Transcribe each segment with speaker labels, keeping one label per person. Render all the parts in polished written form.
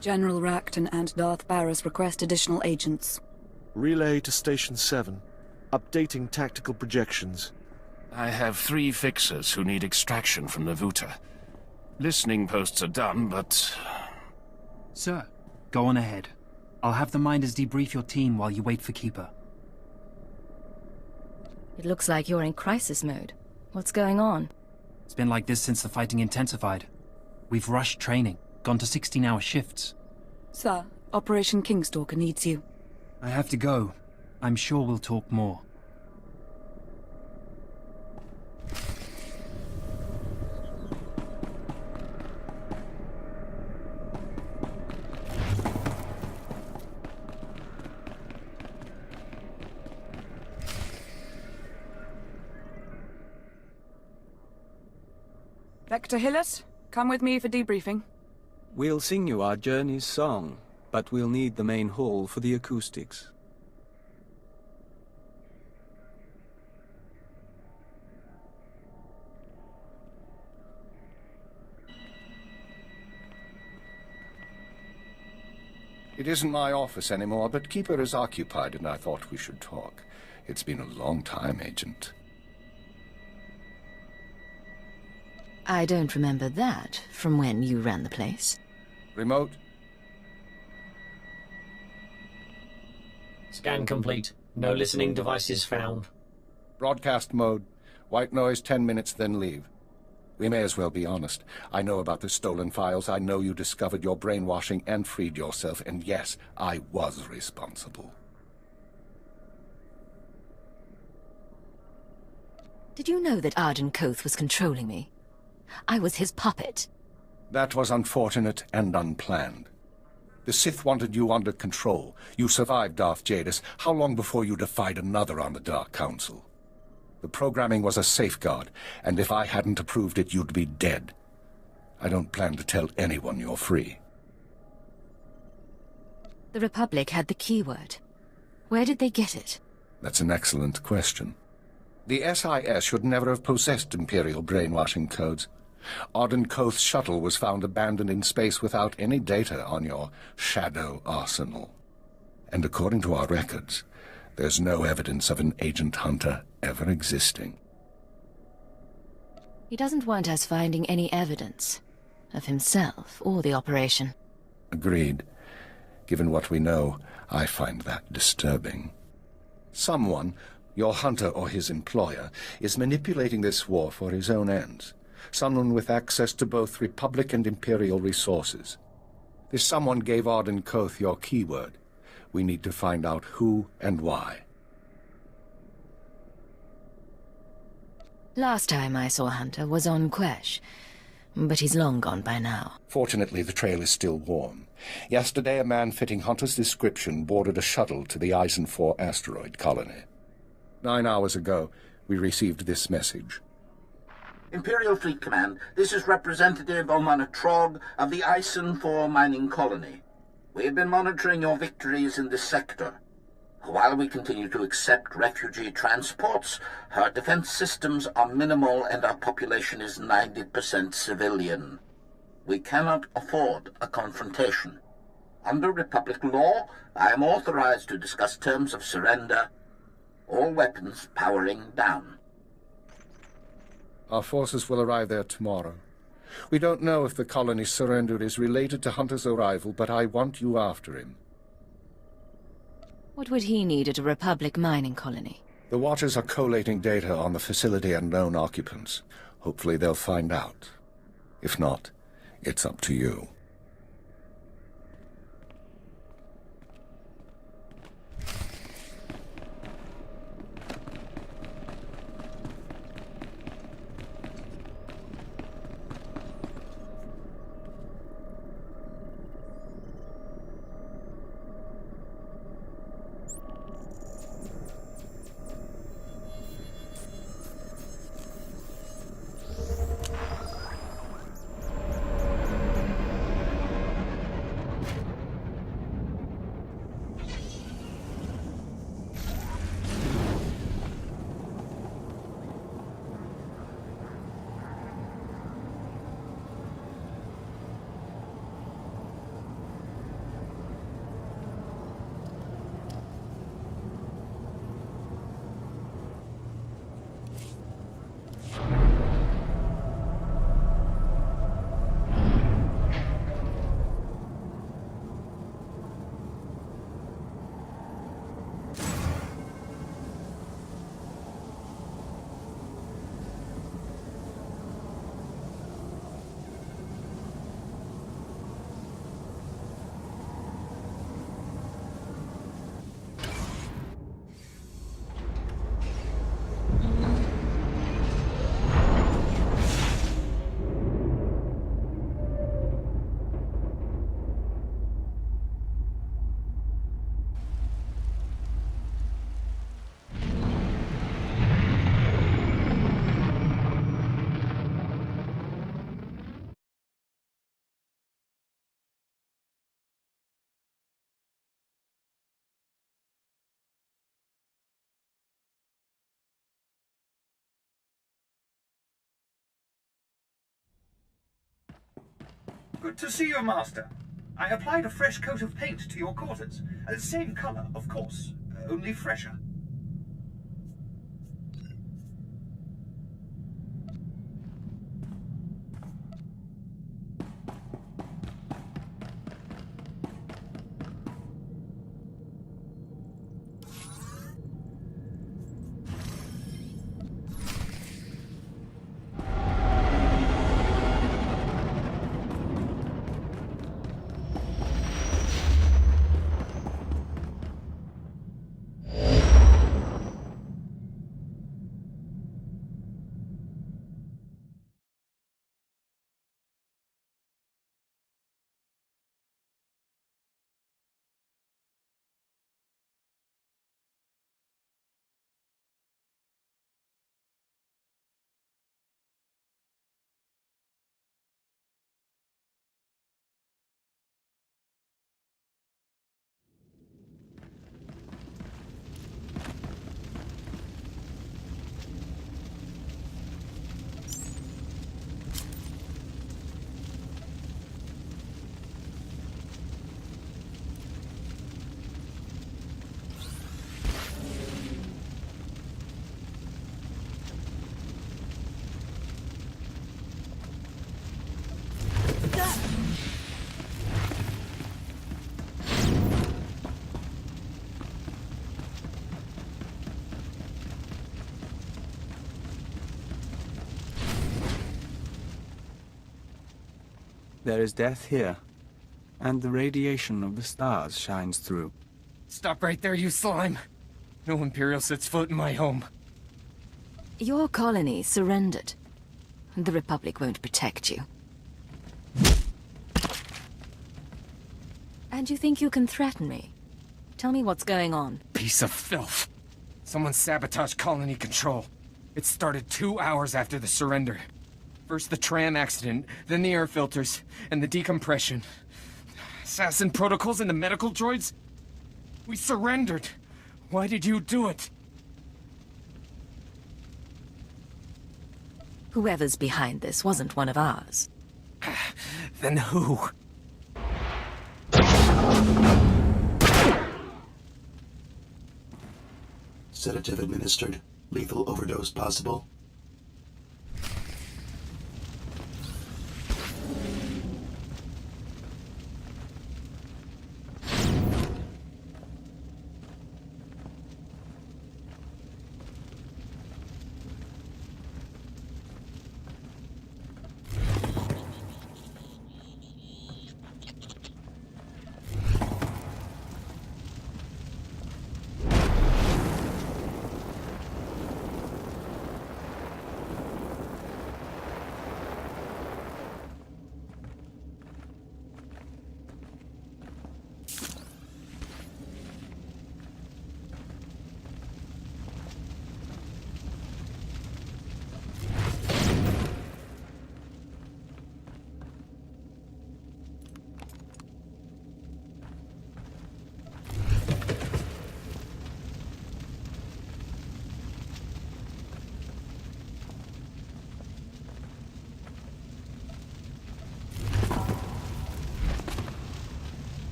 Speaker 1: General Racton and Darth Barris request additional agents.
Speaker 2: Relay to Station 7. Updating tactical projections.
Speaker 3: I have 3 fixers who need extraction from Navuta. Listening posts are done, but...
Speaker 4: Sir, go on ahead. I'll have the Minders debrief your team while you wait for Keeper.
Speaker 5: It looks like you're in crisis mode. What's going on?
Speaker 4: It's been like this since the fighting intensified. We've rushed training, gone to 16-hour shifts.
Speaker 1: Sir, Operation Kingstalker needs you.
Speaker 4: I have to go. I'm sure we'll talk more.
Speaker 1: Vector Hillis, come with me for debriefing.
Speaker 6: We'll sing you our journey's song, but we'll need the main hall for the acoustics.
Speaker 7: It isn't my office anymore, but Keeper is occupied and I thought we should talk. It's been a long time, Agent.
Speaker 5: I don't remember that from when you ran the place.
Speaker 7: Remote?
Speaker 8: Scan complete. No listening devices found.
Speaker 7: Broadcast mode. White noise 10 minutes, then leave. We may as well be honest. I know about the stolen files. I know you discovered your brainwashing and freed yourself. And yes, I was responsible.
Speaker 5: Did you know that Arden Koth was controlling me? I was his puppet.
Speaker 7: That was unfortunate and unplanned. The Sith wanted you under control. You survived Darth Jadis. How long before you defied another on the Dark Council? The programming was a safeguard, and if I hadn't approved it, you'd be dead. I don't plan to tell anyone you're free.
Speaker 5: The Republic had the keyword. Where did they get it?
Speaker 7: That's an excellent question. The SIS should never have possessed Imperial brainwashing codes. Arden Koth's shuttle was found abandoned in space without any data on your shadow arsenal. And according to our records, there's no evidence of an agent hunter ever existing.
Speaker 5: He doesn't want us finding any evidence of himself or the operation.
Speaker 7: Agreed. Given what we know, I find that disturbing. Someone, your hunter or his employer, is manipulating this war for his own ends. Someone with access to both Republic and Imperial resources. This someone gave Arden Koth your keyword. We need to find out who and why.
Speaker 5: Last time I saw Hunter was on Quesh, but he's long gone by now.
Speaker 7: Fortunately, the trail is still warm. Yesterday, a man fitting Hunter's description boarded a shuttle to the Isen 4 asteroid colony. 9 hours ago, we received this message.
Speaker 9: Imperial Fleet Command, this is Representative Omana Trog of the Isen 4 mining colony. We have been monitoring your victories in this sector. While we continue to accept refugee transports, our defense systems are minimal and our population is 90% civilian. We cannot afford a confrontation. Under Republic law, I am authorized to discuss terms of surrender. All weapons powering down.
Speaker 7: Our forces will arrive there tomorrow. We don't know if the colony's surrender is related to Hunter's arrival, but I want you after him.
Speaker 5: What would he need at a Republic mining colony?
Speaker 7: The Watchers are collating data on the facility and known occupants. Hopefully they'll find out. If not, it's up to you.
Speaker 10: Good to see you, Master. I applied a fresh coat of paint to your quarters. Same color, of course, only fresher.
Speaker 6: There is death here, and the radiation of the stars shines through.
Speaker 11: Stop right there, you slime! No Imperial sets foot in my home.
Speaker 5: Your colony surrendered. The Republic won't protect you. And you think you can threaten me? Tell me what's going on.
Speaker 11: Piece of filth. Someone sabotaged colony control. It started 2 hours after the surrender. First the tram accident, then the air filters, and the decompression. Assassin protocols and the medical droids? We surrendered. Why did you do it?
Speaker 5: Whoever's behind this wasn't one of ours.
Speaker 11: Then who?
Speaker 12: Sedative administered. Lethal overdose possible.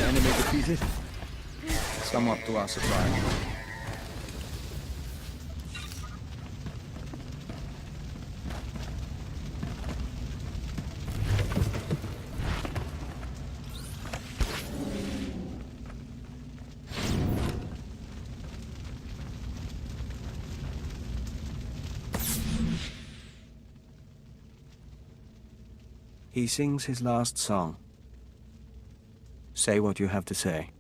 Speaker 6: Enemy defeated? Somewhat to our surprise. He sings his last song. Say what you have to say.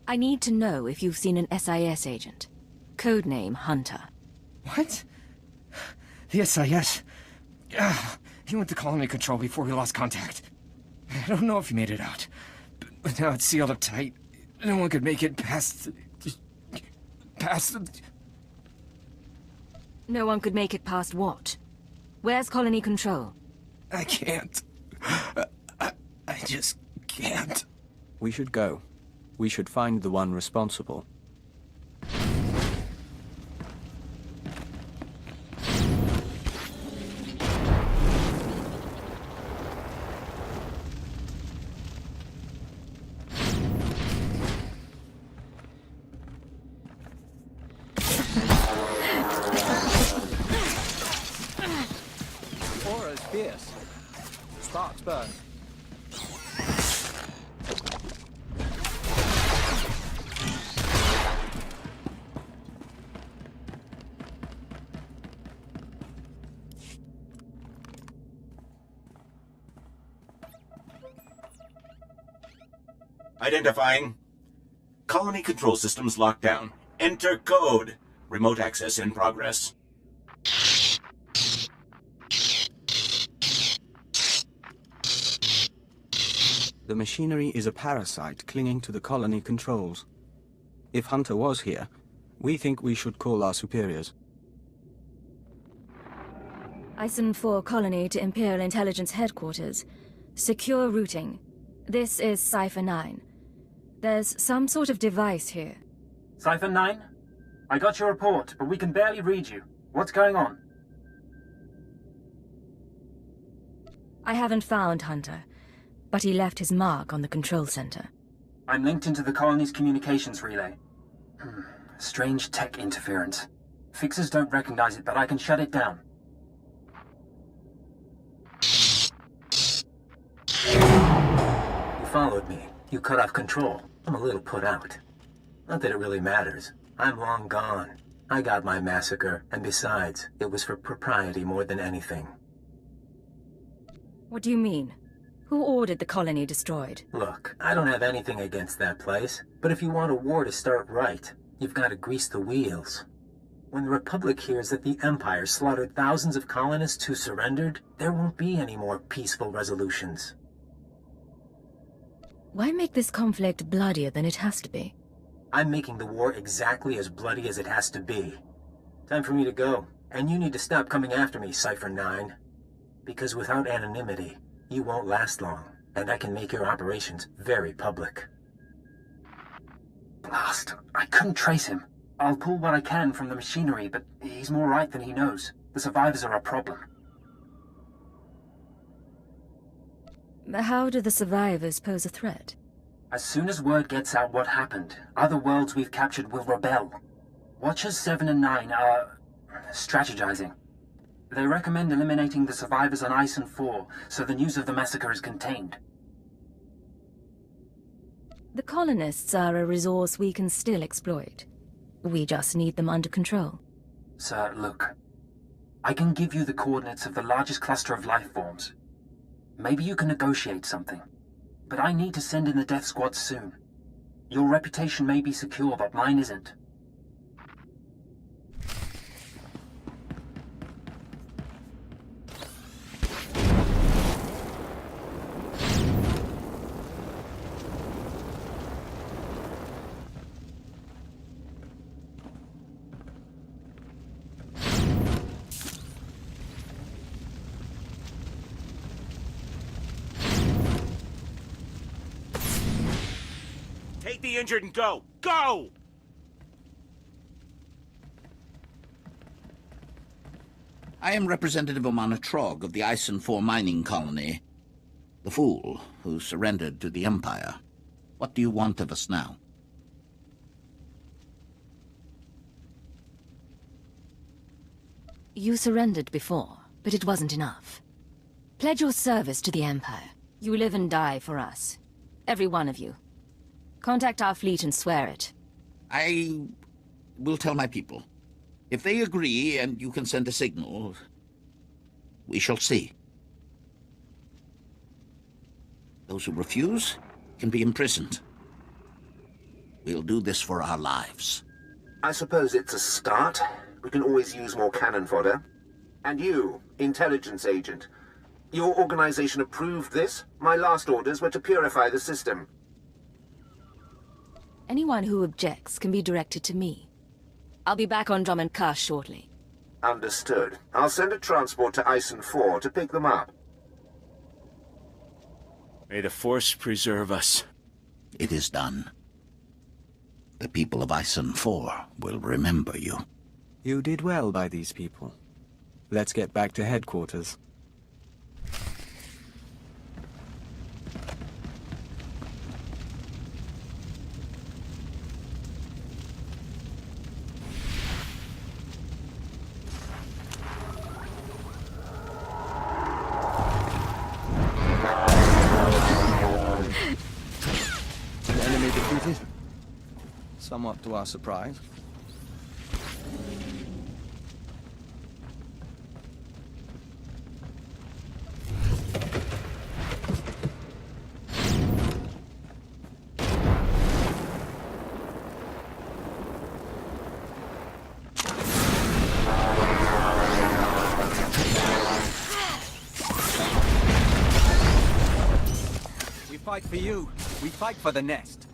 Speaker 5: I need to know if you've seen an SIS agent. Codename Hunter.
Speaker 11: What? The SIS? He went to colony control before we lost contact. I don't know if he made it out. But now it's sealed up tight. No one could make it past... past the...
Speaker 5: No one could make it past what? Where's colony control?
Speaker 11: I can't. I just can't.
Speaker 6: We should go. We should find the one responsible. Aura's fierce. Sparks burn.
Speaker 13: Identifying. Colony control systems locked down. Enter code. Remote access in progress.
Speaker 6: The machinery is a parasite clinging to the colony controls. If Hunter was here, we think we should call our superiors.
Speaker 5: Isen 4 colony to Imperial Intelligence Headquarters. Secure routing. This is Cipher 9. There's some sort of device here.
Speaker 14: Cipher 9? I got your report, but we can barely read you. What's going on?
Speaker 5: I haven't found Hunter, but he left his mark on the control center.
Speaker 14: I'm linked into the colony's communications relay. Strange tech interference. Fixers don't recognize it, but I can shut it down. You followed me. You cut off control. I'm a little put out. Not that it really matters. I'm long gone. I got my massacre, and besides, it was for propriety more than anything.
Speaker 5: What do you mean? Who ordered the colony destroyed?
Speaker 14: Look, I don't have anything against that place, but if you want a war to start right, you've got to grease the wheels. When the Republic hears that the Empire slaughtered thousands of colonists who surrendered, there won't be any more peaceful resolutions.
Speaker 5: Why make this conflict bloodier than it has to be?
Speaker 14: I'm making the war exactly as bloody as it has to be. Time for me to go, and you need to stop coming after me, Cipher 9. Because without anonymity, you won't last long, and I can make your operations very public. Blast, I couldn't trace him. I'll pull what I can from the machinery, but he's more right than he knows. The survivors are a problem.
Speaker 5: How do the survivors pose a threat?
Speaker 14: As soon as word gets out what happened, other worlds we've captured will rebel. Watchers 7 and 9 are strategizing. They recommend eliminating the survivors on Isen 4, so the news of the massacre is contained.
Speaker 5: The colonists are a resource we can still exploit. We just need them under control.
Speaker 14: Sir, look. I can give you the coordinates of the largest cluster of life forms. Maybe you can negotiate something. But I need to send in the death squad soon. Your reputation may be secure, but mine isn't.
Speaker 13: Take the injured and go! Go!
Speaker 9: I am Representative Omana Trog of the Isen 4 mining colony. The fool who surrendered to the Empire. What do you want of us now?
Speaker 5: You surrendered before, but it wasn't enough. Pledge your service to the Empire. You live and die for us. Every one of you. Contact our fleet and swear it.
Speaker 9: I will tell my people. If they agree and you can send a signal, we shall see. Those who refuse can be imprisoned. We'll do this for our lives.
Speaker 15: I suppose it's a start. We can always use more cannon fodder. And you, intelligence agent, your organization approved this? My last orders were to purify the system.
Speaker 5: Anyone who objects can be directed to me. I'll be back on Drummond Cuss shortly.
Speaker 15: Understood. I'll send a transport to Isen 4 to pick them up.
Speaker 3: May the Force preserve us.
Speaker 16: It is done. The people of Isen 4 will remember you.
Speaker 6: You did well by these people. Let's get back to headquarters. Enemy defeated. Somewhat to our surprise. We fight for you. We fight for the nest.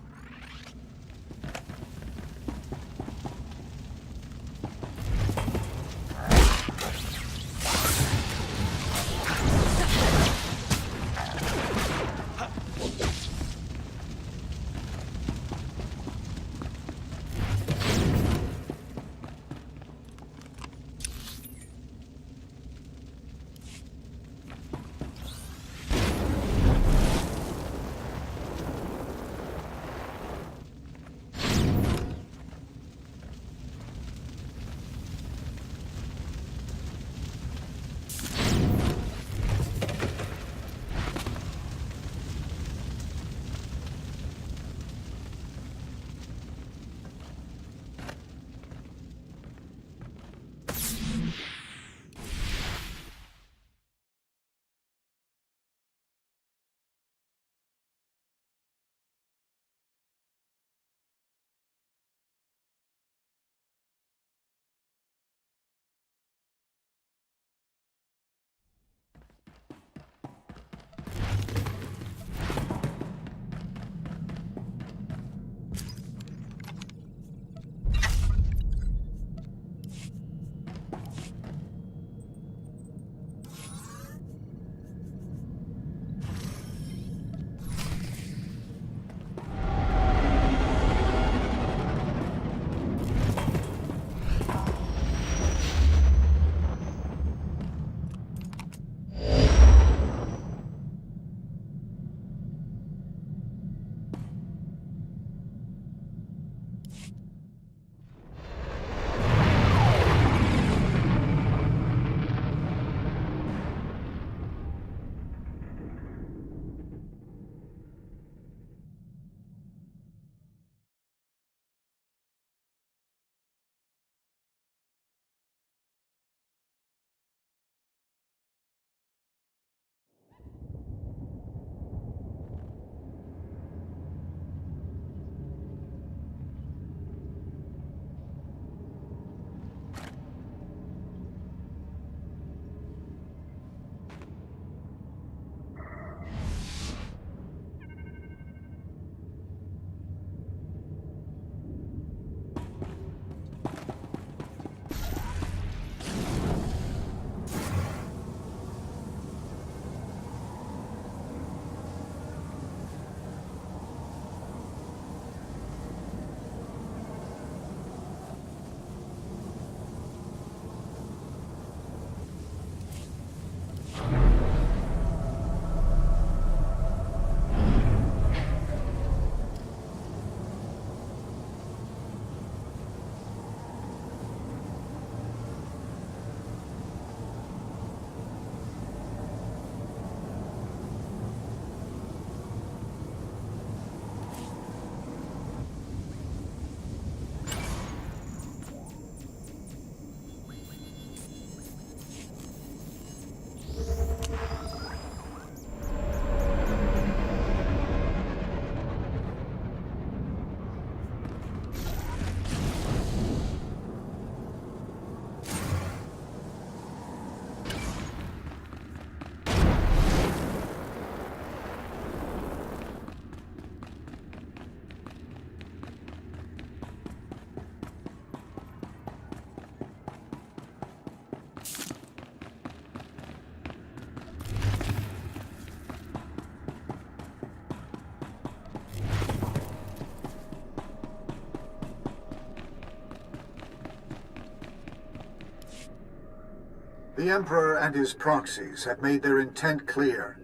Speaker 17: The Emperor and his proxies have made their intent clear.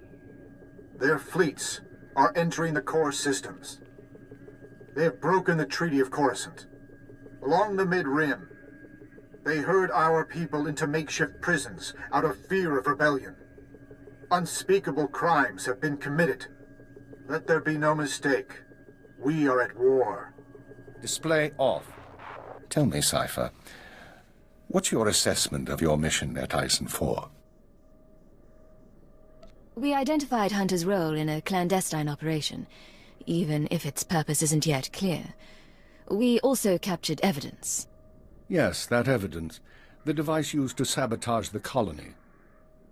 Speaker 17: Their fleets are entering the core systems. They have broken the Treaty of Coruscant. Along the Mid-Rim, they herd our people into makeshift prisons out of fear of rebellion. Unspeakable crimes have been committed. Let there be no mistake. We are at war.
Speaker 7: Display off. Tell me, Cypher, what's your assessment of your mission at Isen 4?
Speaker 5: We identified Hunter's role in a clandestine operation, even if its purpose isn't yet clear. We also captured evidence.
Speaker 7: Yes, that evidence. The device used to sabotage the colony.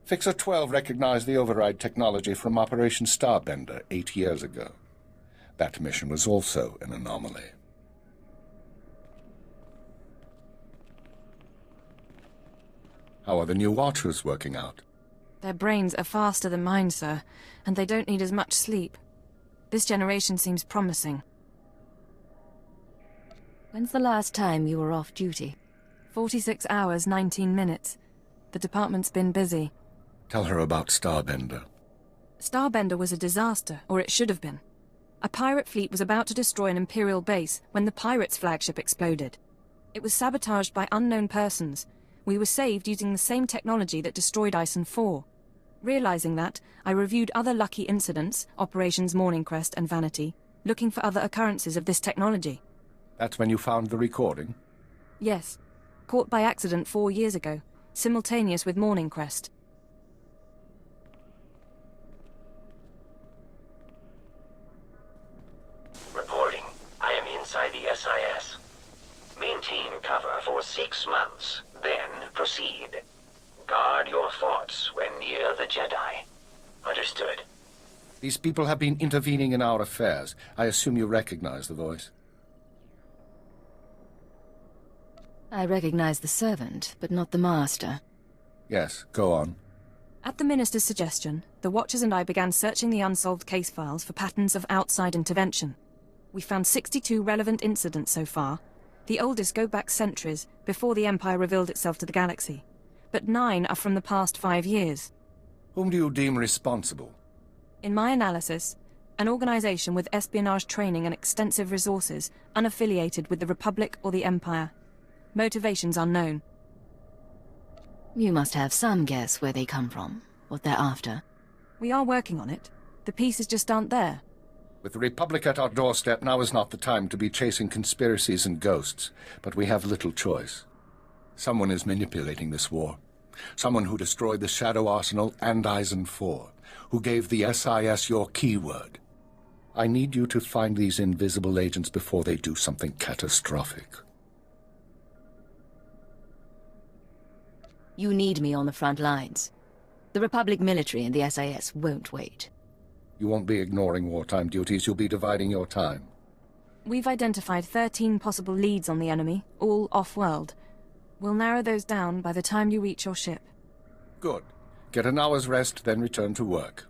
Speaker 7: Fixer 12 recognized the override technology from Operation Starbender 8 years ago. That mission was also an anomaly. How are the new Watchers working out?
Speaker 18: Their brains are faster than mine, sir, and they don't need as much sleep. This generation seems promising.
Speaker 5: When's the last time you were off duty?
Speaker 18: 46 hours, 19 minutes. The department's been busy.
Speaker 7: Tell her about Starbender.
Speaker 18: Starbender was a disaster, or it should have been. A pirate fleet was about to destroy an Imperial base when the pirates' flagship exploded. It was sabotaged by unknown persons. We were saved using the same technology that destroyed Isen 4. Realizing that, I reviewed other lucky incidents, Operations Morning Crest and Vanity, looking for other occurrences of this technology.
Speaker 7: That's when you found the recording?
Speaker 18: Yes. Caught by accident 4 years ago, simultaneous with Morning Crest.
Speaker 19: Reporting. I am inside the SIS. Maintain cover for 6 months, then proceed. Guard your thoughts when near the Jedi. Understood.
Speaker 7: These people have been intervening in our affairs. I assume you recognize the voice.
Speaker 5: I recognize the servant, but not the master.
Speaker 7: Yes, go on.
Speaker 18: At the Minister's suggestion, the Watchers and I began searching the unsolved case files for patterns of outside intervention. We found 62 relevant incidents so far. The oldest go back centuries, before the Empire revealed itself to the galaxy. But 9 are from the past 5 years.
Speaker 7: Whom do you deem responsible?
Speaker 18: In my analysis, an organization with espionage training and extensive resources, unaffiliated with the Republic or the Empire. Motivations unknown.
Speaker 5: You must have some guess where they come from, what they're after.
Speaker 18: We are working on it. The pieces just aren't there.
Speaker 7: With the Republic at our doorstep, now is not the time to be chasing conspiracies and ghosts, but we have little choice. Someone is manipulating this war. Someone who destroyed the Shadow Arsenal and Isen 4, who gave the SIS your keyword. I need you to find these invisible agents before they do something catastrophic.
Speaker 5: You need me on the front lines. The Republic military and the SIS won't wait.
Speaker 7: You won't be ignoring wartime duties, you'll be dividing your time.
Speaker 18: We've identified 13 possible leads on the enemy, all off-world. We'll narrow those down by the time you reach your ship.
Speaker 7: Good. Get an hour's rest, then return to work.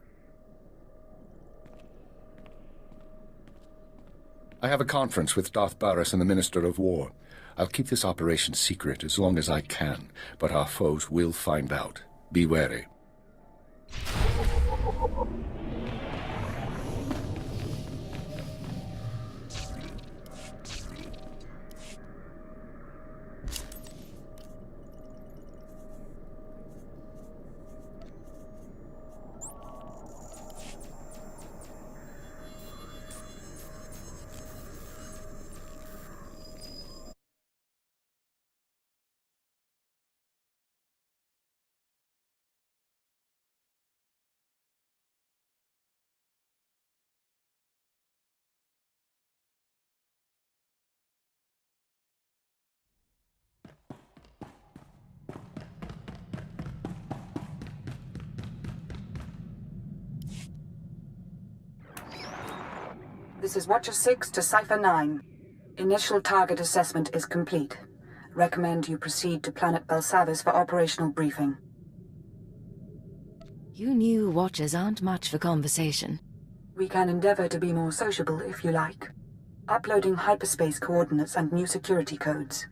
Speaker 7: I have a conference with Darth Baras and the Minister of War. I'll keep this operation secret as long as I can, but our foes will find out. Be wary.
Speaker 1: This is Watcher 6 to Cipher 9. Initial target assessment is complete. Recommend you proceed to Planet Belsavis for operational briefing.
Speaker 5: You new Watchers aren't much for conversation.
Speaker 1: We can endeavor to be more sociable if you like. Uploading hyperspace coordinates and new security codes.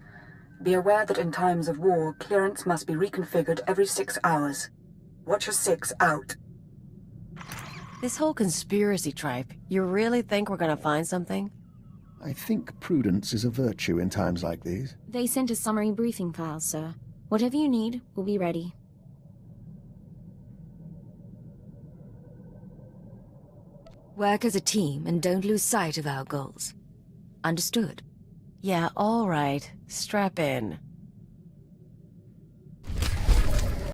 Speaker 1: Be aware that in times of war, clearance must be reconfigured every 6 hours. Watcher 6 out.
Speaker 20: This whole conspiracy tripe, you really think we're gonna find something?
Speaker 21: I think prudence is a virtue in times like these.
Speaker 22: They sent a summary briefing file, sir. Whatever you need, we'll be ready.
Speaker 5: Work as a team and don't lose sight of our goals. Understood?
Speaker 20: Yeah, all right. Strap in.